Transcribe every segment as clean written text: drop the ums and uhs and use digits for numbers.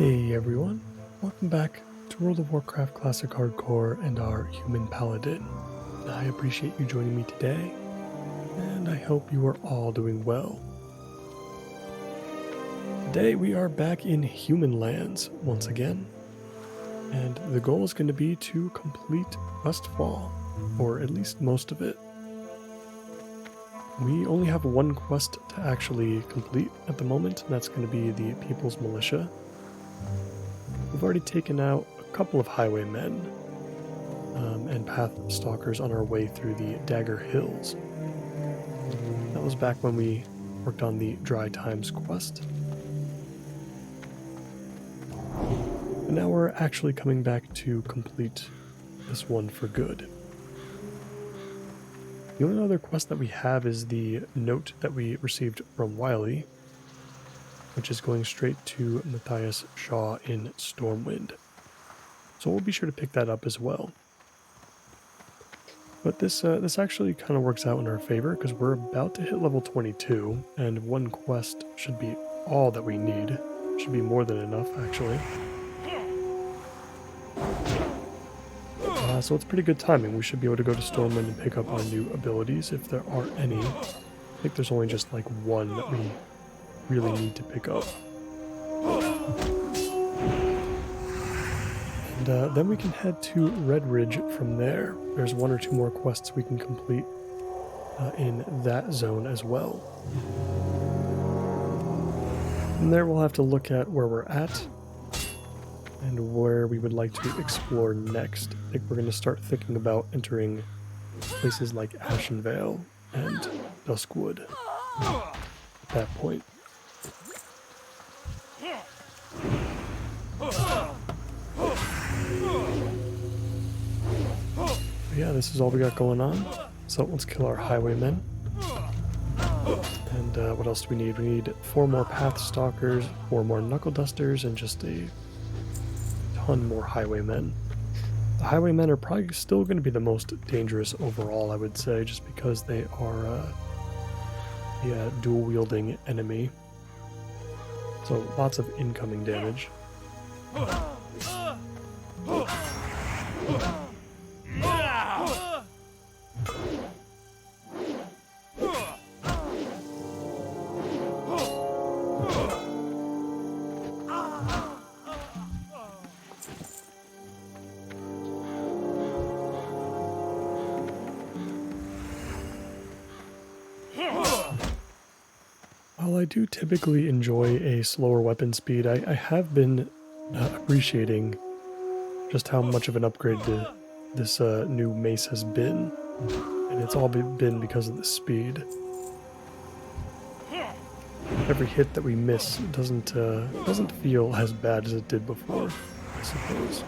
Hey everyone, welcome back to World of Warcraft Classic Hardcore and our Human Paladin. I appreciate you joining me today, and I hope you are all doing well. Today we are back in Human Lands once again, and the goal is going to be to complete Rustfall, or at least most of it. We only have one quest to actually complete at the moment, and that's going to be the People's Militia. We've already taken out a couple of highwaymen and path stalkers on our way through the Dagger Hills. That was back when we worked on the Dry Times quest. And now we're actually coming back to complete this one for good. The only other quest that we have is the note that we received from Wiley, which is going straight to Matthias Shaw in Stormwind. So we'll be sure to pick that up as well. But this actually kind of works out in our favor because we're about to hit level 22, and one quest should be all that we need. Should be more than enough, actually. So it's pretty good timing. We should be able to go to Stormwind and pick up our new abilities if there are any. I think there's only just like one that we really need to pick up. And then we can head to Red Ridge from there. There's one or two more quests we can complete in that zone as well. From there we'll have to look at where we're at and where we would like to explore next. I think we're going to start thinking about entering places like Ashenvale and Duskwood at that point. Yeah, this is all we got going on. So let's kill our highwaymen. And what else do we need? We need 4 more path stalkers, 4 more knuckle dusters, and just a ton more highwaymen. The highwaymen are probably still going to be the most dangerous overall, I would say, just because they are a dual wielding enemy. So lots of incoming damage. While I do typically enjoy a slower weapon speed, I have been appreciating just how much of an upgrade this new mace has been, and it's all been because of the speed. Every hit that we miss doesn't feel as bad as it did before, I suppose.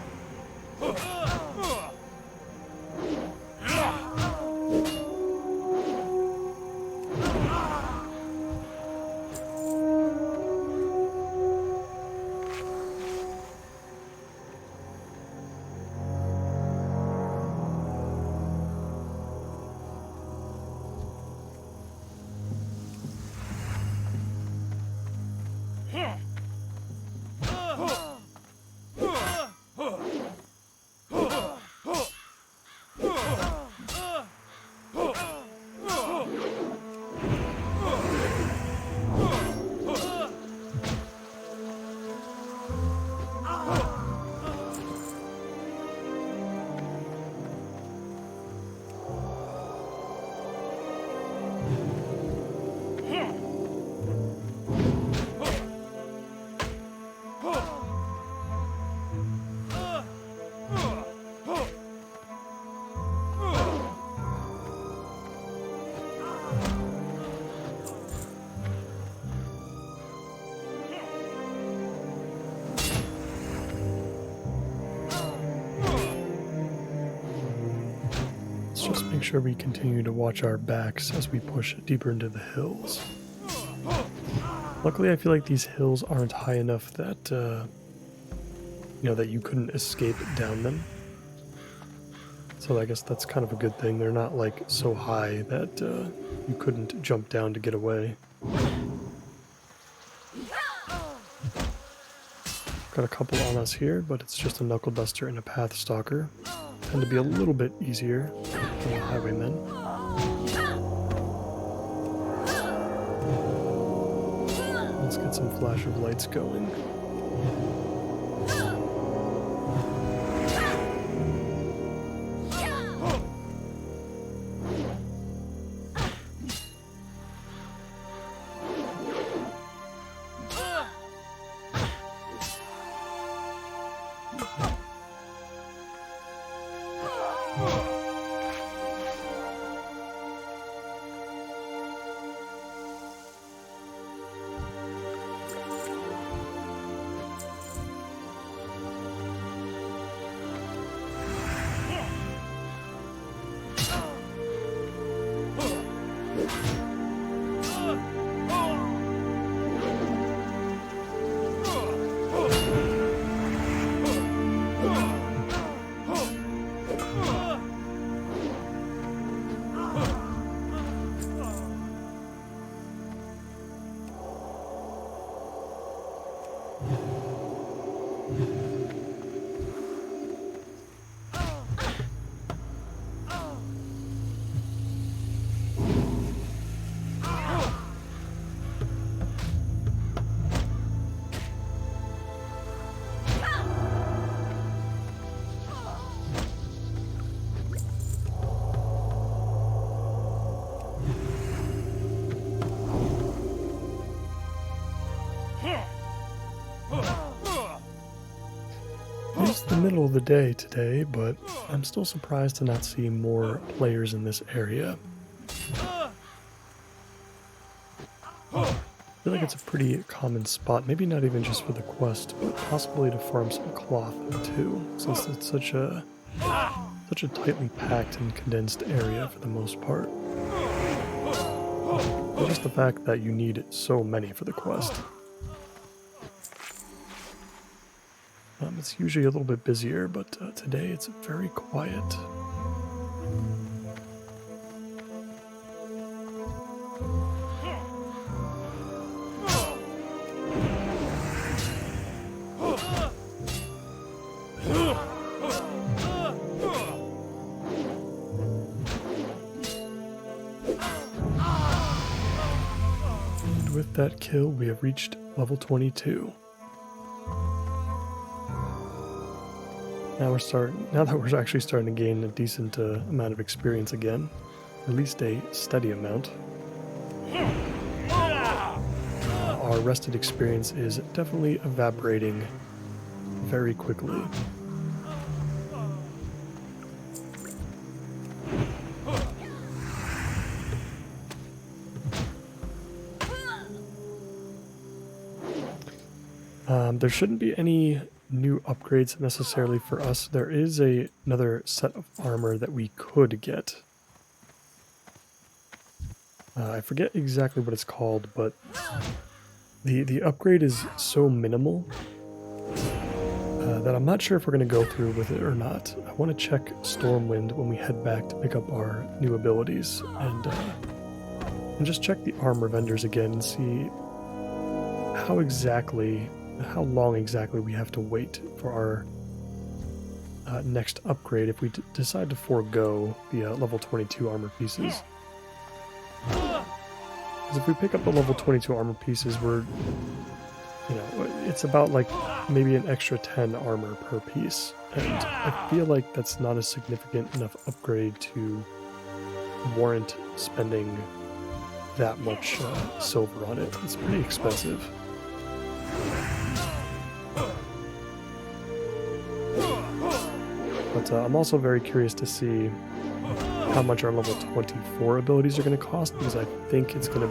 Just make sure we continue to watch our backs as we push deeper into the hills. Luckily, I feel like these hills aren't high enough that, that you couldn't escape down them. So I guess that's kind of a good thing. They're not like so high that you couldn't jump down to get away. Got a couple on us here, but it's just a Knuckle Duster and a Path Stalker. Tend to be a little bit easier than the Highwaymen. Let's get some flash of lights going. It's the middle of the day today, but I'm still surprised to not see more players in this area. I feel like it's a pretty common spot, maybe not even just for the quest, but possibly to farm some cloth too, since it's such a tightly packed and condensed area for the most part. But just the fact that you need so many for the quest. It's usually a little bit busier, but today it's very quiet. And with that kill, we have reached level 22. Now that we're actually starting to gain a decent amount of experience again, at least a steady amount. Our rested experience is definitely evaporating very quickly. There shouldn't be any new upgrades necessarily for us. There is another set of armor that we could get. I forget exactly what it's called, but the upgrade is so minimal that I'm not sure if we're going to go through with it or not. I want to check Stormwind when we head back to pick up our new abilities and just check the armor vendors again and see how long exactly we have to wait for our next upgrade if we decide to forego the level 22 armor pieces. Because if we pick up the level 22 armor pieces, it's about like maybe an extra 10 armor per piece. And I feel like that's not a significant enough upgrade to warrant spending that much silver on it. It's pretty expensive. But I'm also very curious to see how much our level 24 abilities are going to cost, because I think it's going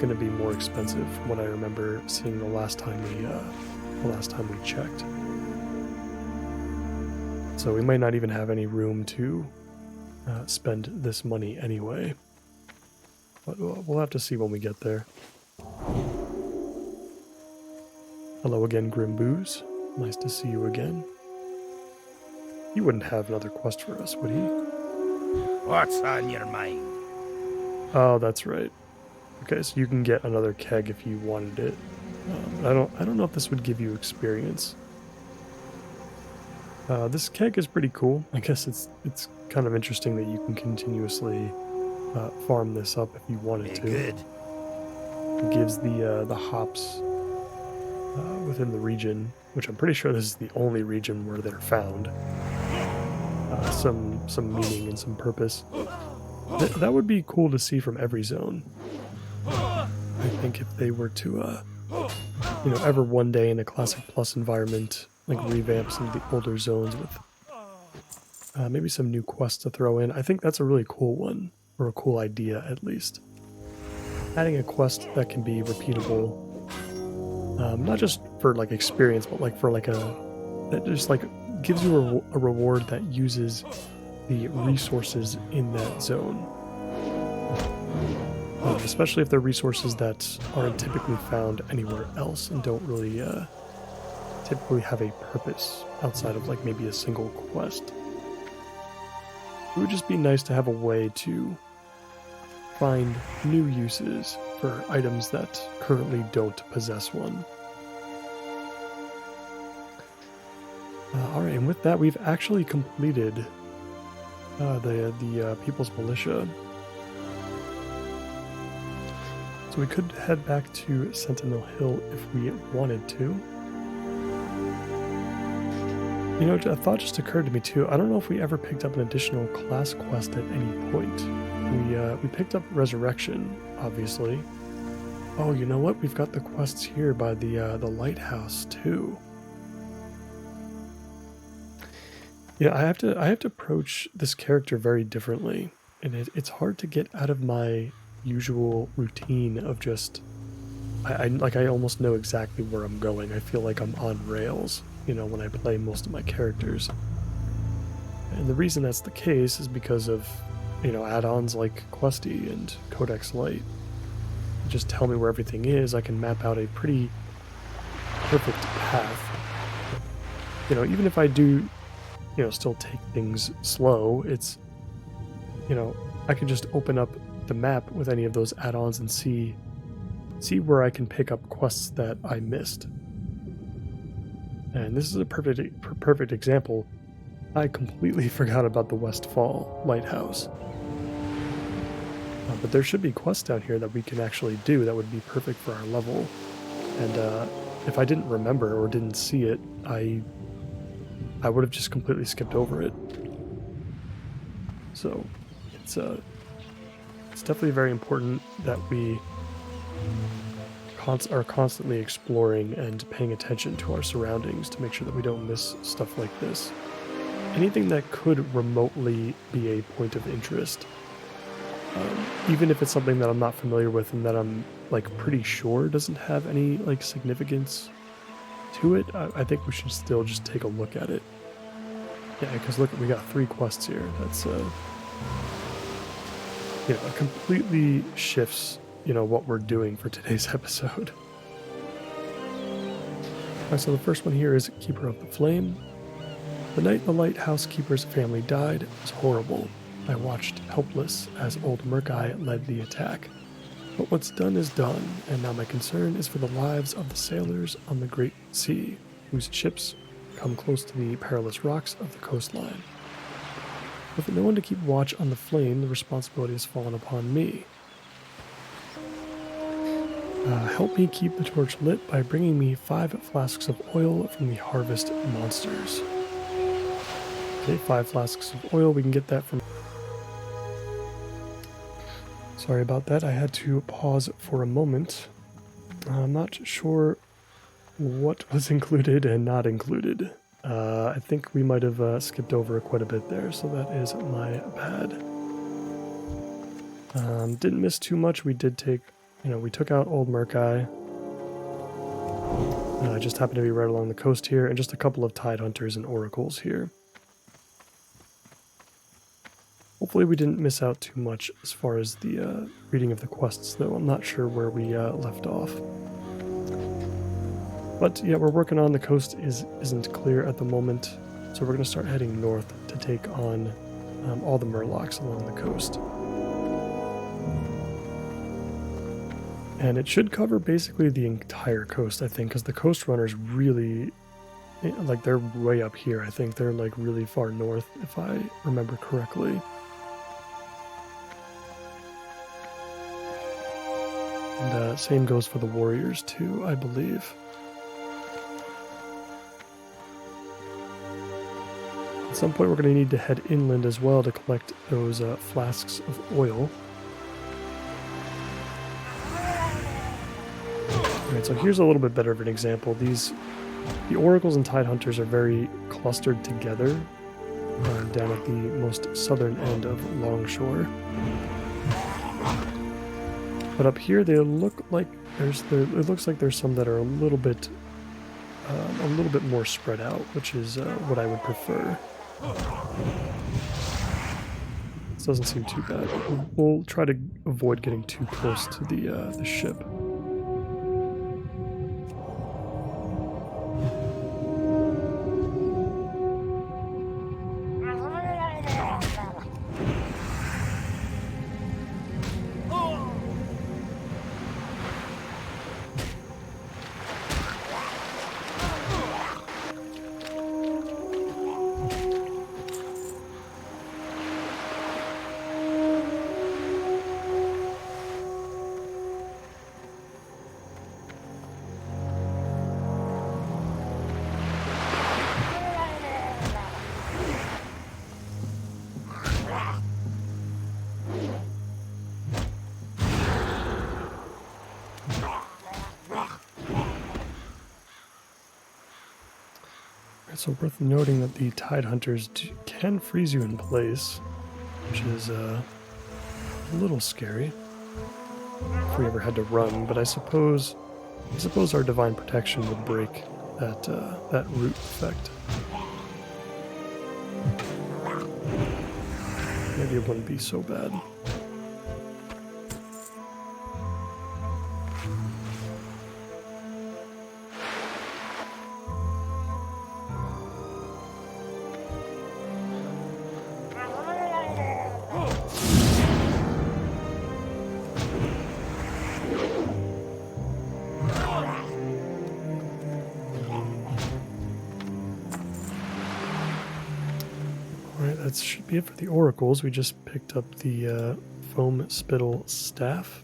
to be more expensive from what I remember seeing the last time we checked. So we might not even have any room to spend this money anyway. But we'll have to see when we get there. Hello again, Grimbooze. Nice to see you again. He wouldn't have another quest for us, would he? What's on your mind? Oh, that's right. Okay, so you can get another keg if you wanted it. I don't know if this would give you experience. This keg is pretty cool. I guess it's kind of interesting that you can continuously farm this up if you wanted to. Good. It gives the hops within the region, which I'm pretty sure this is the only region where they're found. Some meaning and some purpose. That would be cool to see from every zone. I think if they were to, you know, ever one day in a Classic Plus environment, like revamp some of the older zones with maybe some new quests to throw in. I think that's a really cool one, or a cool idea at least. Adding a quest that can be repeatable, not just for like experience, but like for like that just like gives you a reward that uses the resources in that zone. Especially if they're resources that aren't typically found anywhere else and don't really typically have a purpose outside of like maybe a single quest. It would just be nice to have a way to find new uses for items that currently don't possess one. Alright, and with that we've actually completed the People's Militia. So we could head back to Sentinel Hill if we wanted to. You know, a thought just occurred to me too. I don't know if we ever picked up an additional class quest at any point. We picked up Resurrection, obviously. Oh, you know what? We've got the quests here by the lighthouse too. Yeah, I have to approach this character very differently, and it's hard to get out of my usual routine of just I almost know exactly where I'm going. I feel like I'm on rails, you know, when I play most of my characters. And the reason that's the case is because of, you know, add-ons like Questy and Codex Lite. They just tell me where everything is. I can map out a pretty perfect path. You know, even if I do, you know, still take things slow, it's, you know, I can just open up the map with any of those add-ons and see where I can pick up quests that I missed. And this is a perfect example. I completely forgot about the Westfall Lighthouse. But there should be quests down here that we can actually do that would be perfect for our level. And if I didn't remember or didn't see it, I would have just completely skipped over it. So it's definitely very important that we are constantly exploring and paying attention to our surroundings to make sure that we don't miss stuff like this. Anything that could remotely be a point of interest, even if it's something that I'm not familiar with and that I'm like pretty sure doesn't have any like significance to it, I think we should still just take a look at it. Yeah, because look, we got 3 quests here. That's you know, it completely shifts, you know, what we're doing for today's episode. Alright, so the first one here is Keeper of the Flame. The night the lighthouse keeper's family died was horrible. I watched helpless as old Merkai led the attack. But what's done is done, and now my concern is for the lives of the sailors on the Great Sea, whose ships come close to the perilous rocks of the coastline. With no one to keep watch on the flame, the responsibility has fallen upon me. Help me keep the torch lit by bringing me 5 flasks of oil from the harvest monsters. Okay, 5 flasks of oil, we can get that from... Sorry about that, I had to pause for a moment. I'm not sure what was included and not included. I think we might have skipped over quite a bit there, so that is my bad. Didn't miss too much. We did take, you know, we took out old Merkai. Just happened to be right along the coast here, and just a couple of Tide Hunters and Oracles here. Hopefully we didn't miss out too much as far as the reading of the quests, though. I'm not sure where we left off. But yeah, we're working on, the coast isn't clear at the moment, so we're going to start heading north to take on all the Murlocs along the coast. And it should cover basically the entire coast, I think, because the coast runners really, like, they're way up here. I think they're like really far north, if I remember correctly. And same goes for the warriors too, I believe. At some point we're going to need to head inland as well to collect those flasks of oil. Alright, so here's a little bit better of an example. The oracles and tide hunters are very clustered together down at the most southern end of Longshore. But up here they look like it looks like there's some that are a little bit more spread out, which is what I would prefer. This doesn't seem too bad. We'll try to avoid getting too close to the ship. So worth noting that the tide hunters can freeze you in place, which is a little scary if we ever had to run. But I suppose our divine protection would break that root effect. Maybe it wouldn't be so bad. That should be it for the oracles. We just picked up the foam spittle staff.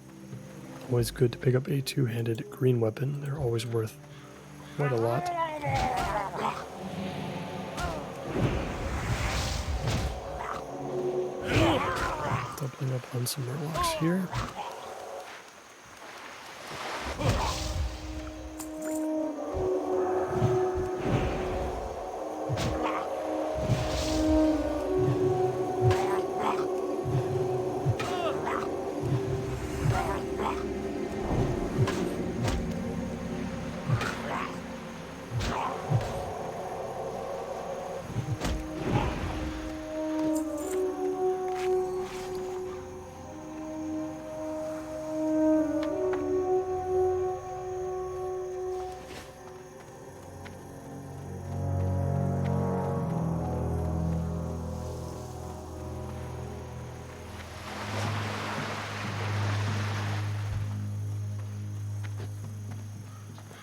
Always good to pick up a two-handed green weapon. They're always worth quite a lot. Doubling up on some murlocs here.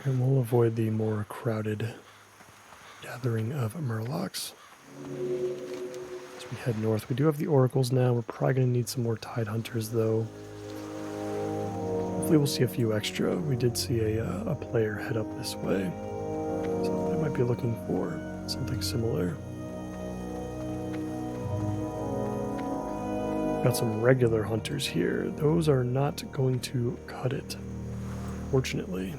And we'll avoid the more crowded gathering of murlocs. As we head north, we do have the oracles now. We're probably going to need some more tide hunters, though. Hopefully we'll see a few extra. We did see a player head up this way, so they might be looking for something similar. Got some regular hunters here. Those are not going to cut it, fortunately.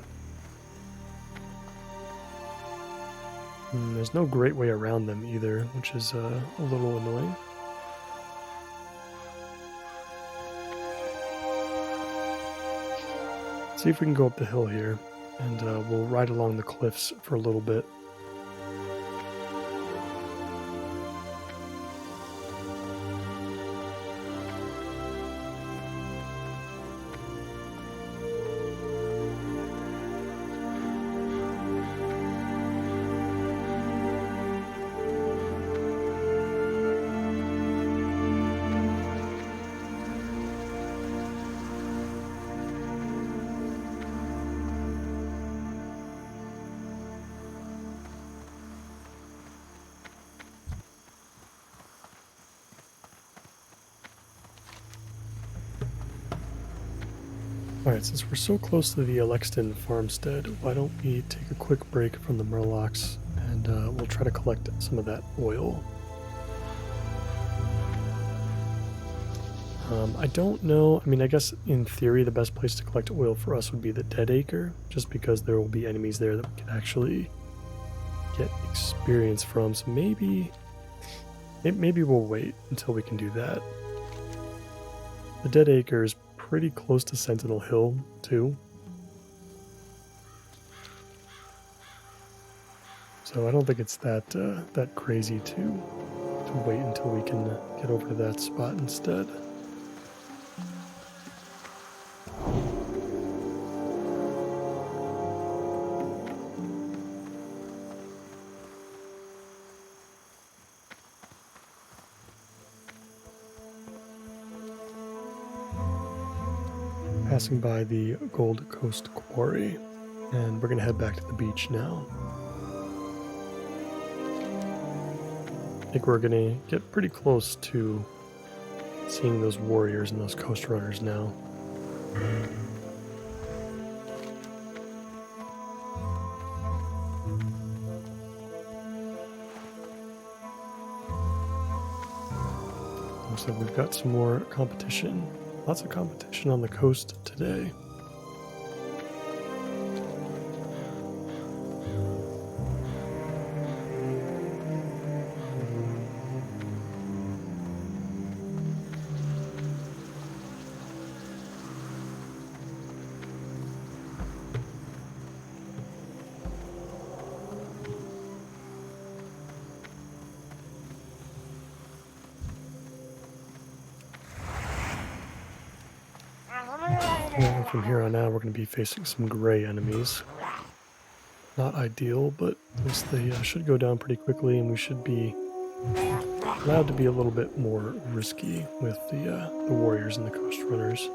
There's no great way around them either, which is a little annoying. See if we can go up the hill here, and we'll ride along the cliffs for a little bit. Alright, since we're so close to the Alexton farmstead, why don't we take a quick break from the Murlocs and we'll try to collect some of that oil. I don't know. I mean, I guess in theory, the best place to collect oil for us would be the Dead Acre, just because there will be enemies there that we can actually get experience from. So maybe we'll wait until we can do that. The Dead Acre is pretty close to Sentinel Hill, too. So I don't think it's that crazy to wait until we can get over to that spot instead. Passing by the Gold Coast Quarry, and we're gonna head back to the beach now. I think we're gonna get pretty close to seeing those warriors and those coast runners now. Looks like we've got some more competition. Lots of competition on the coast today. And from here on out, we're going to be facing some gray enemies. Not ideal, but at least they should go down pretty quickly, and we should be allowed to be a little bit more risky with the warriors and the coast runners.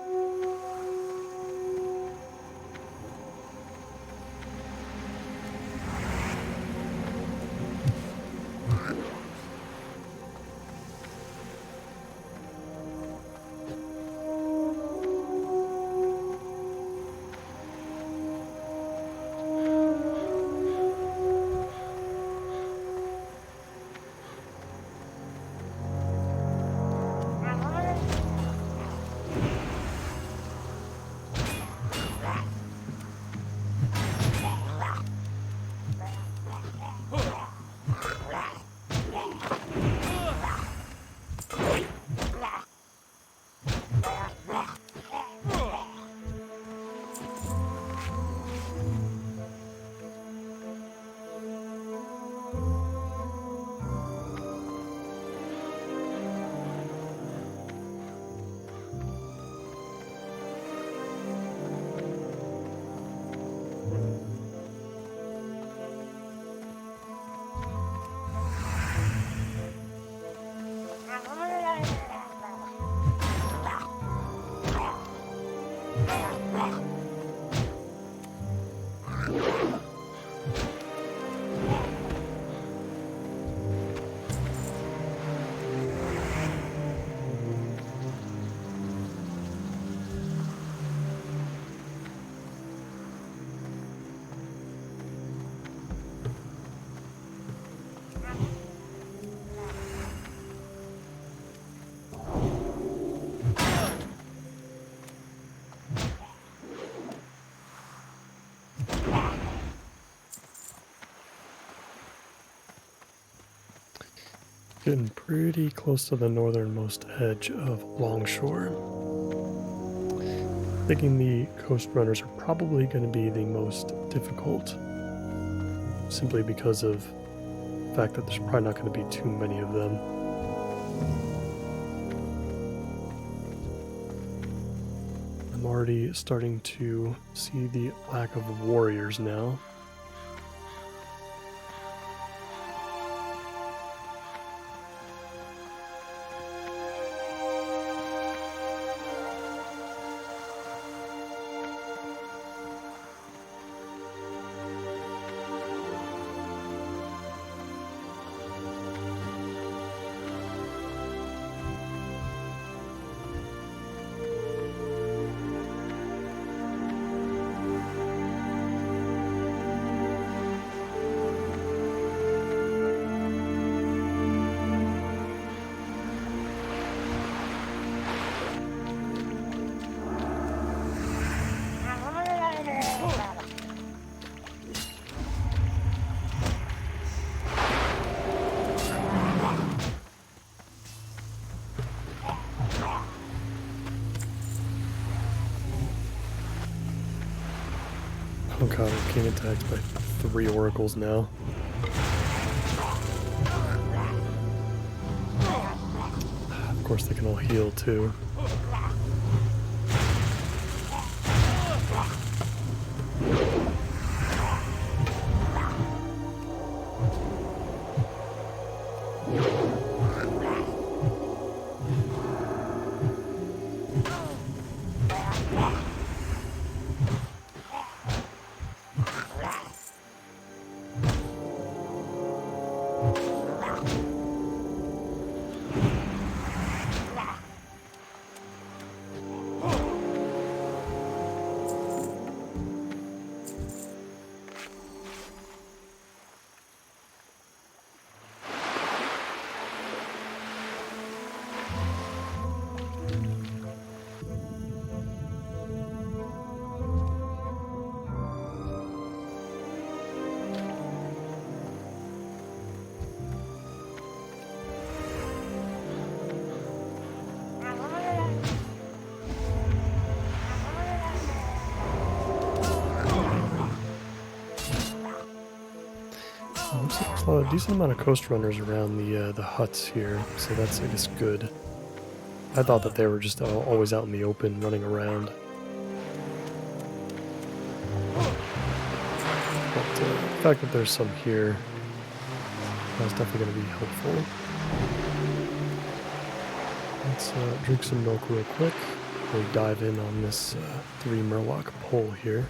Getting pretty close to the northernmost edge of Longshore. Thinking the coast runners are probably going to be the most difficult, simply because of the fact that there's probably not going to be too many of them. I'm already starting to see the lack of warriors now. God, we're getting attacked by 3 oracles now. Of course, they can all heal too. Looks like there's a decent amount of coast runners around the huts here, so that's, I guess, good. I thought that they were just always out in the open, running around. But the fact that there's some here, that's definitely going to be helpful. Let's drink some milk real quick before we dive in on this 3 Murloc pole here.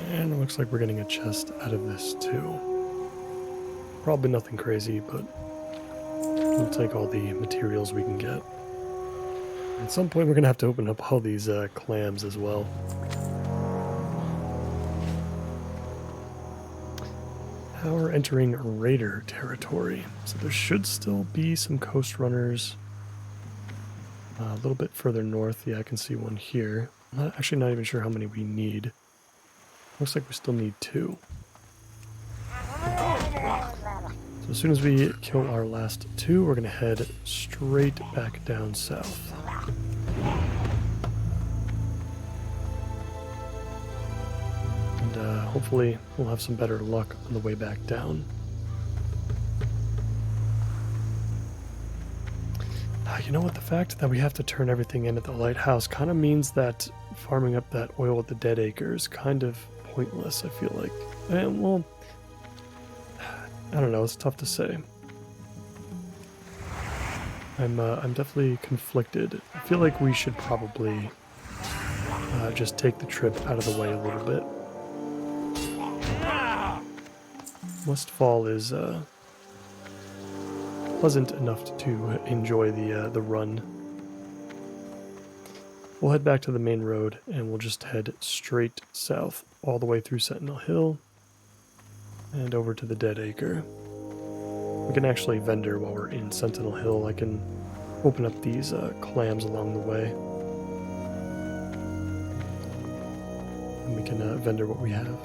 And it looks like we're getting a chest out of this too. Probably nothing crazy, but we'll take all the materials we can get. At some point we're going to have to open up all these clams as well. Now we're entering raider territory. So there should still be some coast runners a little bit further north. Yeah, I can see one here. I'm actually not even sure how many we need. Looks like we still need 2. So as soon as we kill our last 2, we're going to head straight back down south. And hopefully we'll have some better luck on the way back down. You know what? The fact that we have to turn everything in at the lighthouse kind of means that farming up that oil at the Dead Acre is kind of pointless, I feel like. And, well, I don't know, it's tough to say. I'm definitely conflicted. I feel like we should probably just take the trip out of the way a little bit. Westfall is pleasant enough to enjoy the run. We'll head back to the main road and we'll just head straight south all the way through Sentinel Hill and over to the Dead Acre. We can actually vendor while we're in Sentinel Hill. I can open up these clams along the way. And we can vendor what we have.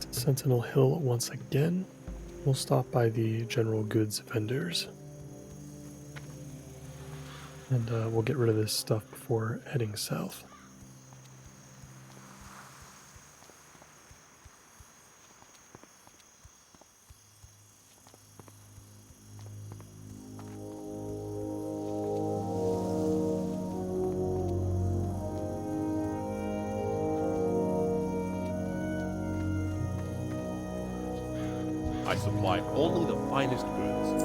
at Sentinel Hill once again. We'll stop by the general goods vendors. And we'll get rid of this stuff before heading south. I supply only the finest goods.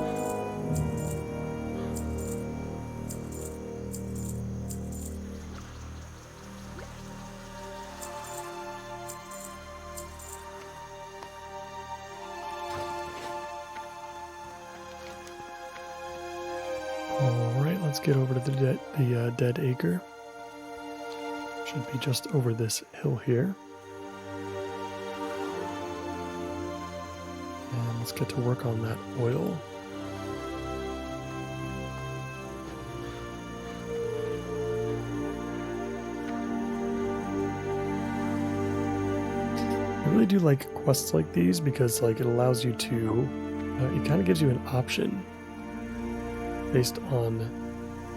Alright, let's get over to the Dead Acre. Should be just over this hill here. And let's get to work on that oil. I really do like quests like these because like it allows you to, it kind of gives you an option based on,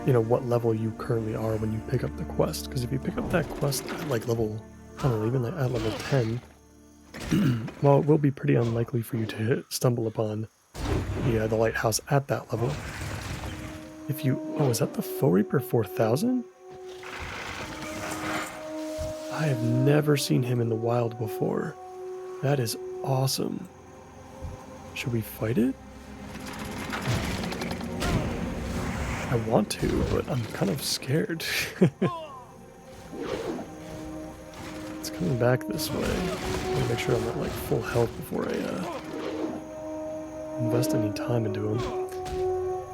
you know, what level you currently are when you pick up the quest. Because if you pick up that quest at like level, I don't know, even like at level 10, well, it will be pretty unlikely for you to stumble upon the lighthouse at that level. If you, oh, is that the Foe Reaper 4000? I have never seen him in the wild before. That is awesome. Should we fight it? I want to, but I'm kind of scared. It's coming back this way. I want to make sure I'm at like full health before I invest any time into him.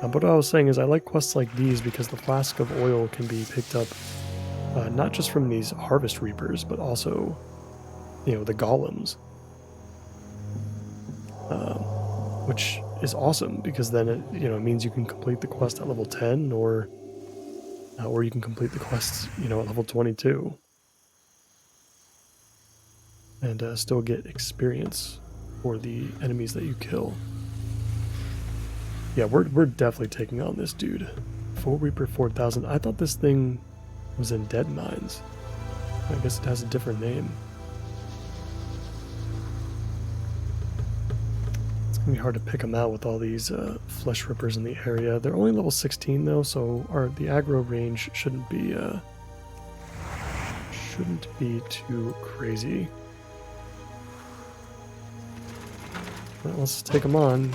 But what I was saying is I like quests like these because the flask of oil can be picked up not just from these harvest reapers, but also, you know, the golems. Which is awesome because then it, you know, it means you can complete the quest at level 10 or you can complete the quests, you know, at level 22 and still get experience for the enemies that you kill. Yeah, we're definitely taking on this dude. Foe Reaper 4000. I thought this thing was in Dead Mines. I guess it has a different name. It's gonna be hard to pick them out with all these flesh rippers in the area. They're only level 16 though, so the aggro range shouldn't be too crazy. Well, let's take them on.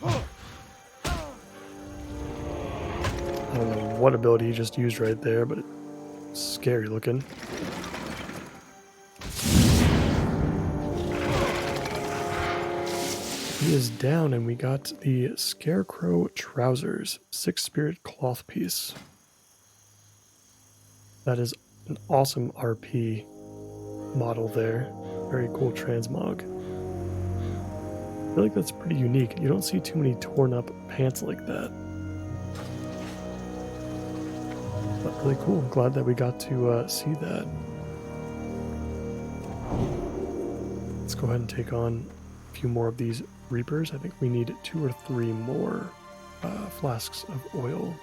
I don't know what ability he just used right there, but it's scary looking. He is down, and we got the Scarecrow Trousers, 6 Spirit Cloth Piece. That is an awesome RP model there. Very cool transmog. I feel like that's pretty unique. You don't see too many torn up pants like that. But really cool. I'm glad that we got to see that. Let's go ahead and take on a few more of these Reapers. I think we need 2 or 3 more flasks of oil.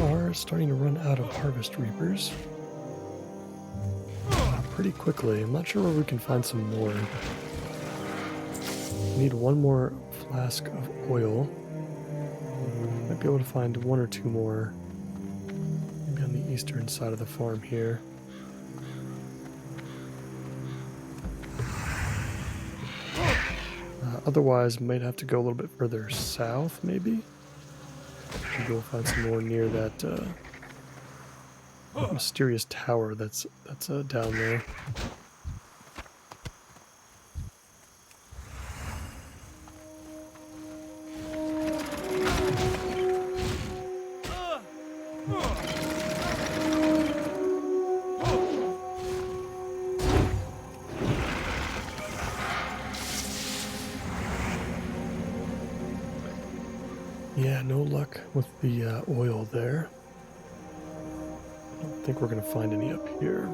are starting to run out of harvest reapers pretty quickly. I'm not sure where we can find some more. We need one more flask of oil. Might be able to find one or two more, maybe on the eastern side of the farm here. Otherwise, might have to go a little bit further south, maybe. Go find some more near that mysterious tower that's down there. Yeah, no luck with the oil there. I don't think we're going to find any up here.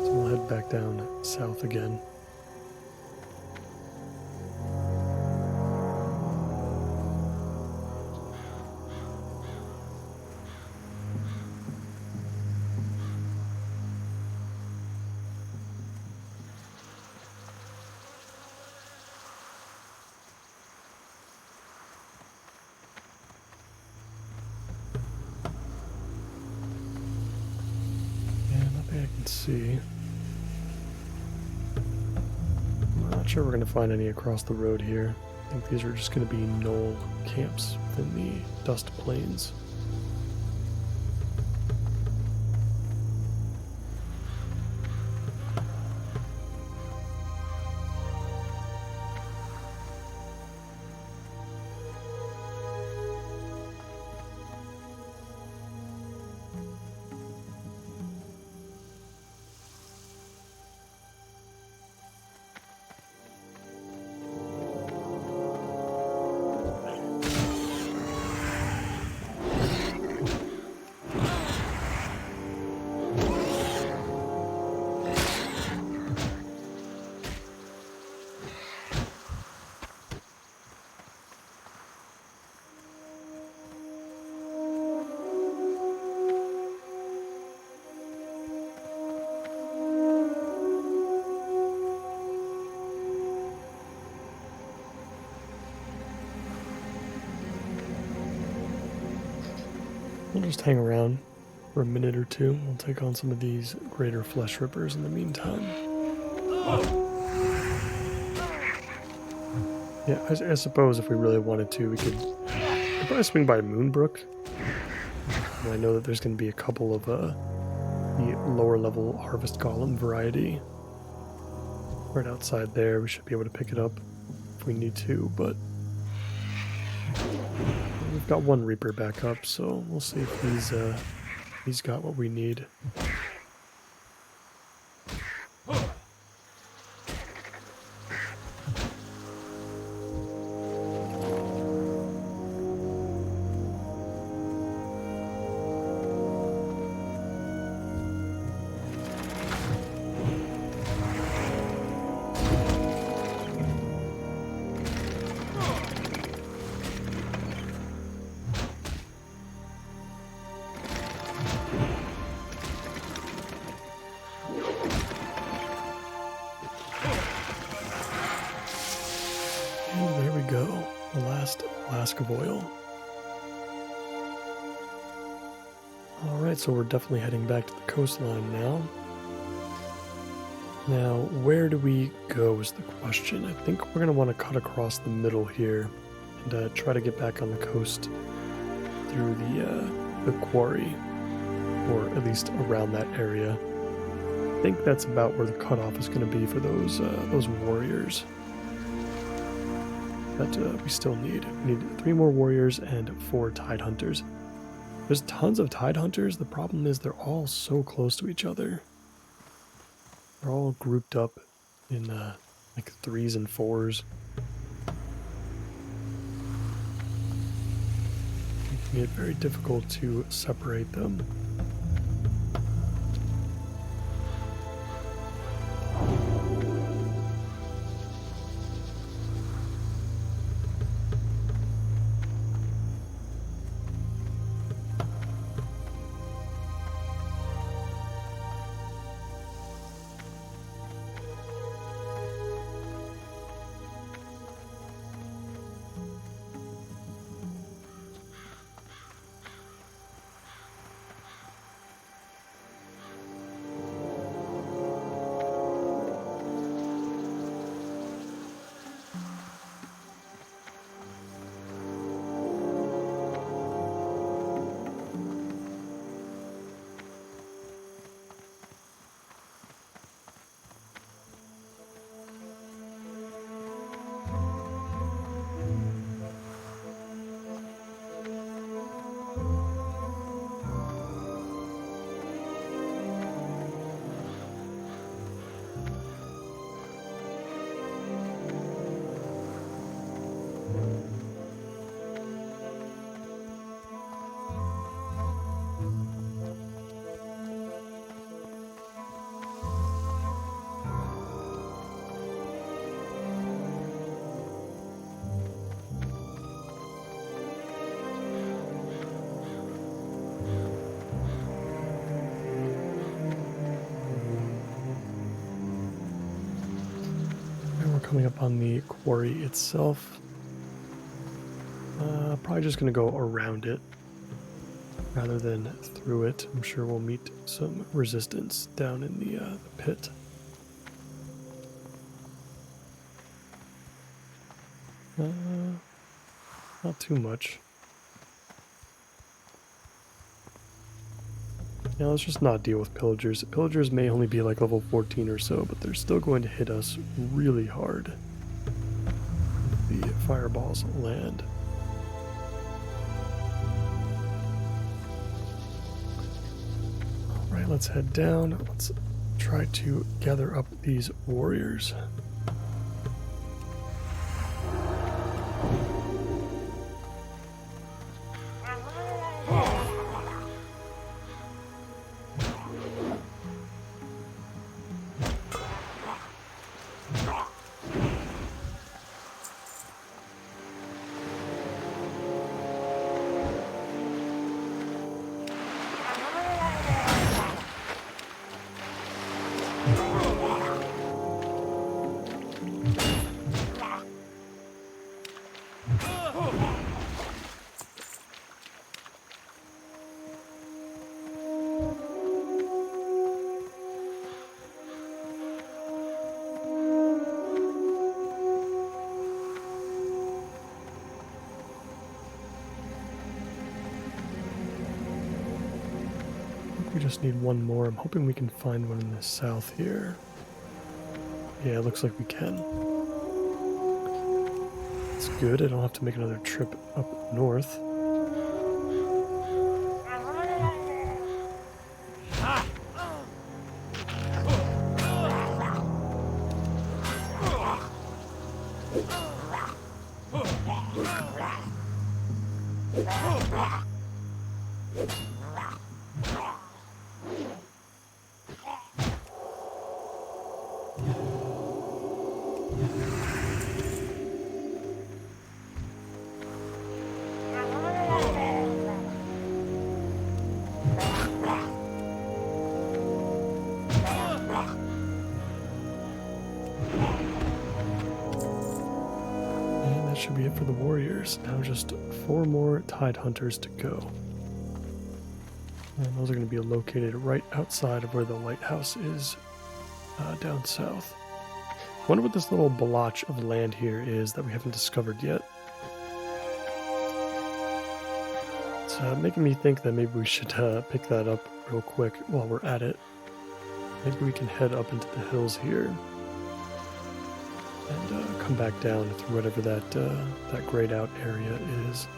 So we'll head back down south again. See. I'm not sure we're going to find any across the road here. I think these are just going to be knoll camps within the dust plains. We'll just hang around for a minute or two. We'll take on some of these greater flesh rippers in the meantime. Yeah, I suppose if we really wanted to, we could probably swing by Moonbrook. And I know that there's going to be a couple of the lower level Harvest Golem variety right outside there. We should be able to pick it up if we need to, but we've got one Reaper back up, so we'll see if he's got what we need. Go, the last flask of oil. Alright, so we're definitely heading back to the coastline now. Now, where do we go is the question. I think we're going to want to cut across the middle here and try to get back on the coast through the quarry, or at least around that area. I think that's about where the cutoff is going to be for those warriors that we still need. We need 3 more warriors and 4 tide hunters. There's tons of tide hunters. The problem is they're all so close to each other. They're all grouped up in like 3s and 4s. Making it very difficult to separate them. coming up on the quarry itself. Probably just going to go around it rather than through it. I'm sure we'll meet some resistance down in the pit. Not too much. Now let's just not deal with pillagers. Pillagers may only be like level 14 or so, but they're still going to hit us really hard. The fireballs land. Alright, let's head down. Let's try to gather up these warriors. We just need one more. I'm hoping we can find one in the south here. Yeah, it looks like we can. It's good. I don't have to make another trip up north. Should be it for the warriors. Now just 4 more tide hunters to go. And those are going to be located right outside of where the lighthouse is down south. I wonder what this little blotch of land here is that we haven't discovered yet. It's making me think that maybe we should pick that up real quick while we're at it. Maybe we can head up into the hills here and come back down through whatever that grayed out area is.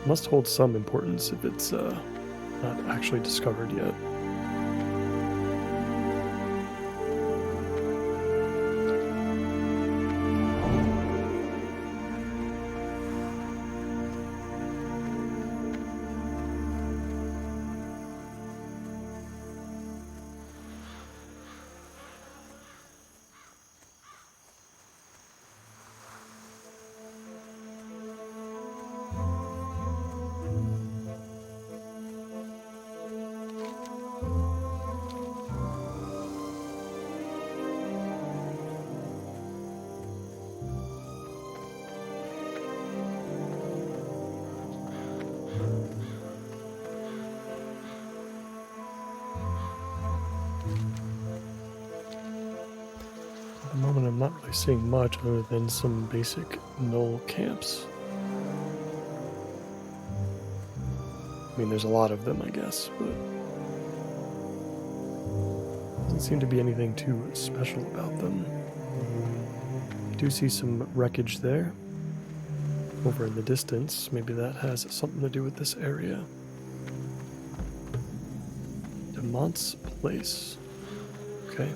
Must hold some importance if it's not actually discovered yet. At the moment, I'm not really seeing much other than some basic null camps. I mean, there's a lot of them, I guess, but doesn't seem to be anything too special about them. I do see some wreckage there over in the distance. Maybe that has something to do with this area. Demont's Place. Okay.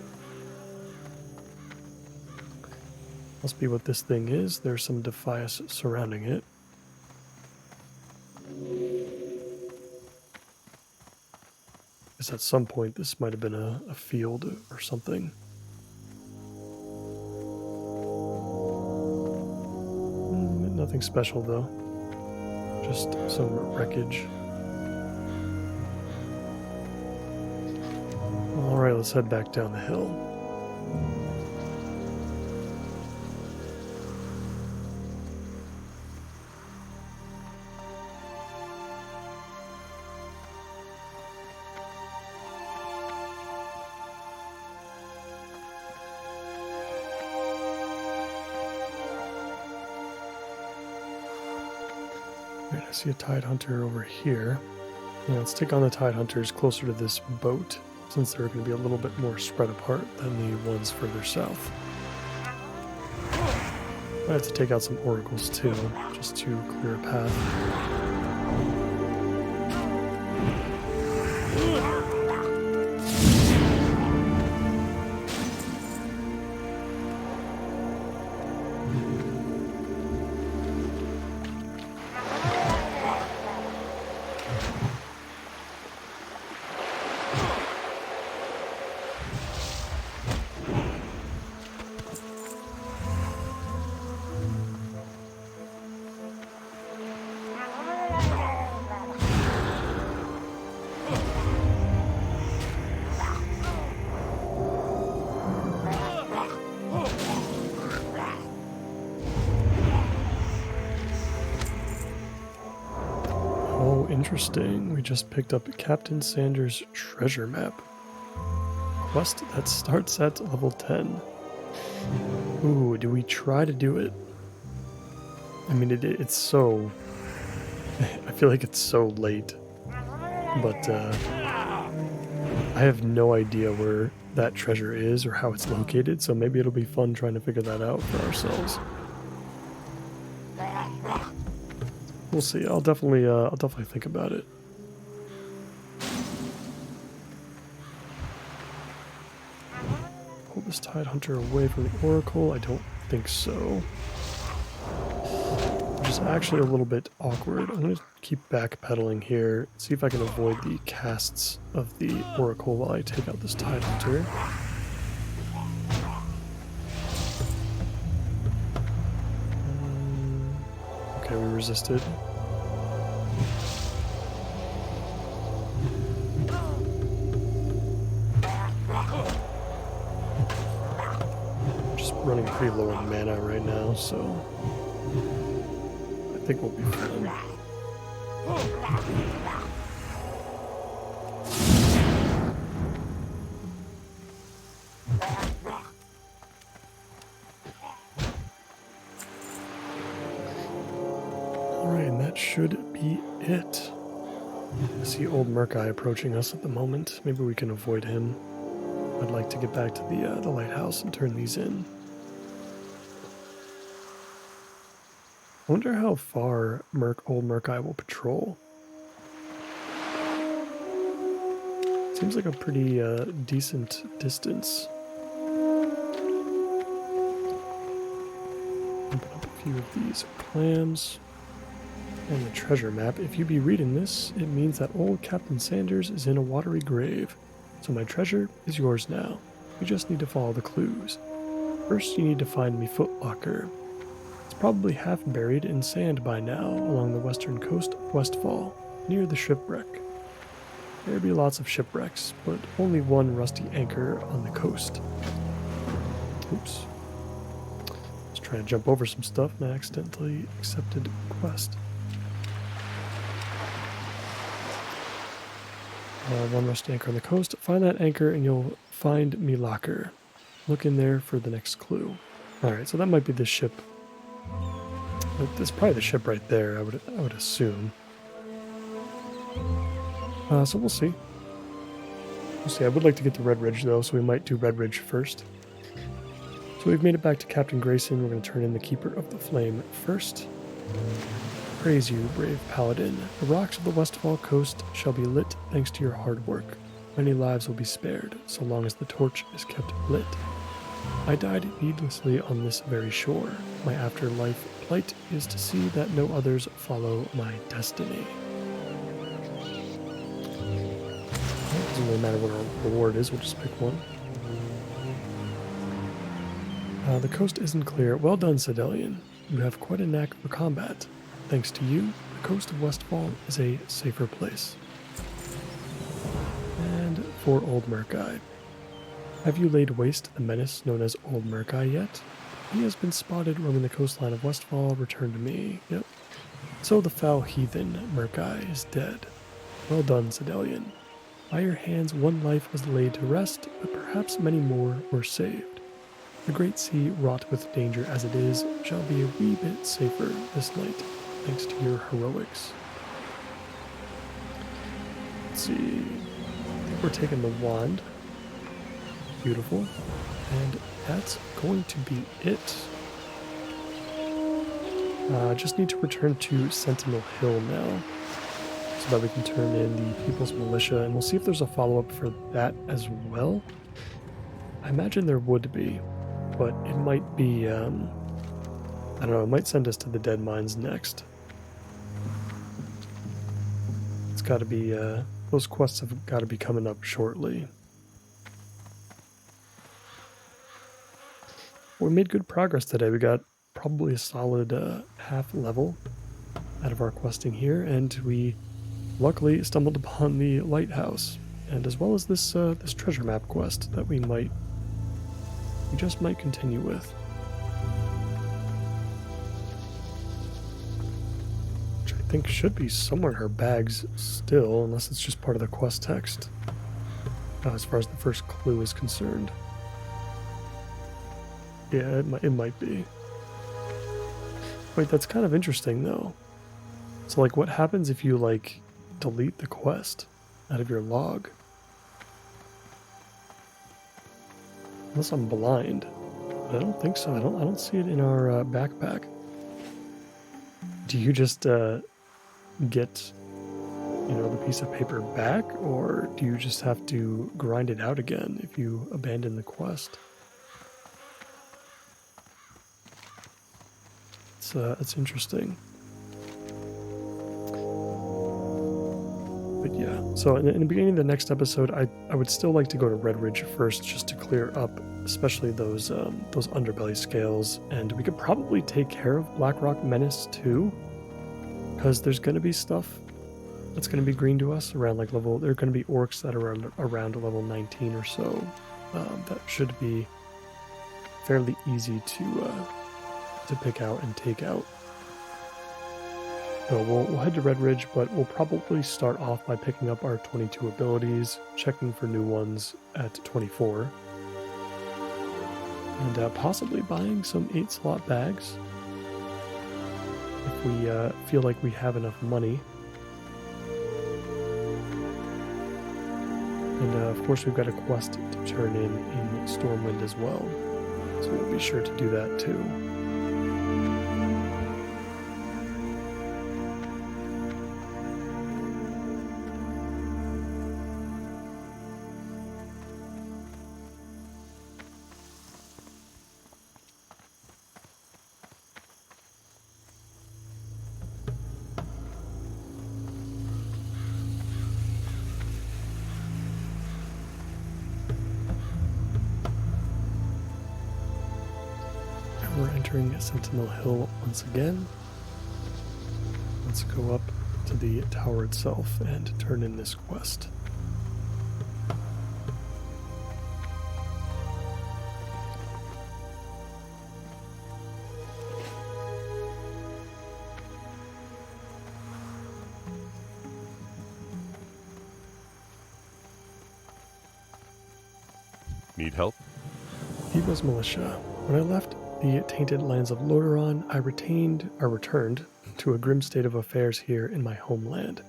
Must be what this thing is. There's some Defias surrounding it. Guess at some point this might have been a field or something. Nothing special though. Just some wreckage. Alright, let's head back down the hill. Right, I see a Tide Hunter over here. Yeah, let's take on the Tide Hunters closer to this boat, since they're going to be a little bit more spread apart than the ones further south. I have to take out some oracles too, just to clear a path. Interesting. We just picked up Captain Sanders' treasure map. Quest that starts at level 10. Ooh, do we try to do it? I mean, it's so... I feel like it's so late. But, I have no idea where that treasure is or how it's located, so maybe it'll be fun trying to figure that out for ourselves. We'll see. I'll definitely think about it. Pull this Tide Hunter away from the Oracle. I don't think so. Which is actually a little bit awkward. I'm going to keep backpedaling here, see if I can avoid the casts of the Oracle while I take out this Tide Hunter. Okay, we resisted. Just running pretty low on mana right now, so I think we'll be fine. Should be it. I see old Murkai approaching us at the moment. Maybe we can avoid him. I'd like to get back to the lighthouse and turn these in. I wonder how far old Murkai will patrol. Seems like a pretty decent distance. Open up a few of these clams. And the treasure map. If you be reading this, it means that old Captain Sanders is in a watery grave. So my treasure is yours now. You just need to follow the clues. First, you need to find me Footlocker. It's probably half buried in sand by now, along the western coast of Westfall, near the shipwreck. There'd be lots of shipwrecks, but only one rusty anchor on the coast. Oops. I was trying to jump over some stuff and I accidentally accepted the quest. One rusty anchor on the coast. Find that anchor and you'll find me locker. Look in there for the next clue. Alright, so that might be the ship. That's probably the ship right there, I would assume. So we'll see. We'll see. I would like to get to Red Ridge though, so we might do Red Ridge first. So we've made it back to Captain Grayson. We're going to turn in the Keeper of the Flame first. Praise you, brave paladin. The rocks of the Westfall coast shall be lit thanks to your hard work. Many lives will be spared, so long as the torch is kept lit. I died needlessly on this very shore. My afterlife plight is to see that no others follow my destiny. Well, it doesn't really matter what our reward is, we'll just pick one. The coast isn't clear. Well done, Sedelian. You have quite a knack for combat. Thanks to you, the coast of Westfall is a safer place. And for Old Murkai. Have you laid waste the menace known as Old Murkai yet? He has been spotted roaming the coastline of Westfall. Return to me. Yep. So the foul heathen Murkai is dead. Well done, Sedelian. By your hands one life was laid to rest, but perhaps many more were saved. The great sea, wrought with danger as it is, shall be a wee bit safer this night thanks to your heroics. Let's see. I think we're taking the wand. Beautiful. And that's going to be it. Just need to return to Sentinel Hill now, so that we can turn in the People's Militia, and we'll see if there's a follow-up for that as well. I imagine there would be, but it might be, I don't know, it might send us to the Dead Mines next. It's got to be, those quests have got to be coming up shortly. We made good progress today. We got probably a solid half level out of our questing here, and we luckily stumbled upon the lighthouse, and as well as this this treasure map quest that we just might continue with. Which I think should be somewhere in her bags still, unless it's just part of the quest text, as far as the first clue is concerned. Yeah, it might be. Wait, that's kind of interesting though. So like, what happens if you like delete the quest out of your log? Unless I'm blind. But I don't think so. I don't see it in our backpack. Do you just get, you know, the piece of paper back, or do you just have to grind it out again if you abandon the quest? It's interesting. But yeah, so in the beginning of the next episode, I would still like to go to Red Ridge first, just to clear up, especially those underbelly scales, and we could probably take care of Blackrock Menace too, because there's going to be stuff that's going to be green to us around like level. There are going to be orcs that are around level 19 or so. That should be fairly easy to pick out and take out. So we'll head to Red Ridge, but we'll probably start off by picking up our 22 abilities, checking for new ones at 24, and possibly buying some 8-slot bags if we feel like we have enough money. And of course we've got a quest to turn in Stormwind as well, so we'll be sure to do that too. We're entering Sentinel Hill once again. Let's go up to the tower itself and turn in this quest. Need help? People's Militia. When I left the tainted lands of Lordaeron, I returned to a grim state of affairs here in my homeland.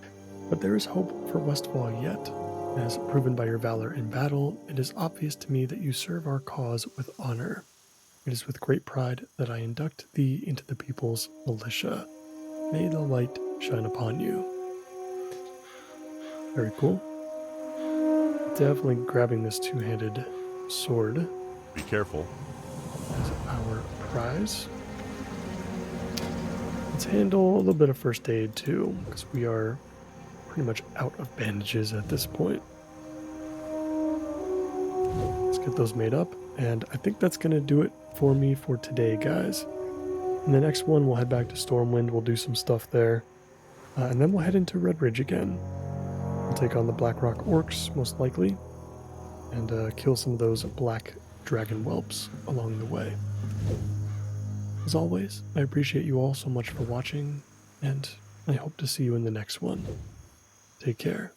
But there is hope for Westfall yet. As proven by your valor in battle, it is obvious to me that you serve our cause with honor. It is with great pride that I induct thee into the People's Militia. May the light shine upon you. Very cool. Definitely grabbing this two-handed sword. Be careful. As our prize. Let's handle a little bit of first aid too, because we are pretty much out of bandages at this point. Let's get those made up, and I think that's going to do it for me for today, guys. In the next one, we'll head back to Stormwind, we'll do some stuff there, and then we'll head into Red Ridge again. We'll take on the Blackrock Orcs, most likely, and kill some of those black dragon whelps along the way. As always, I appreciate you all so much for watching, and I hope to see you in the next one. Take care.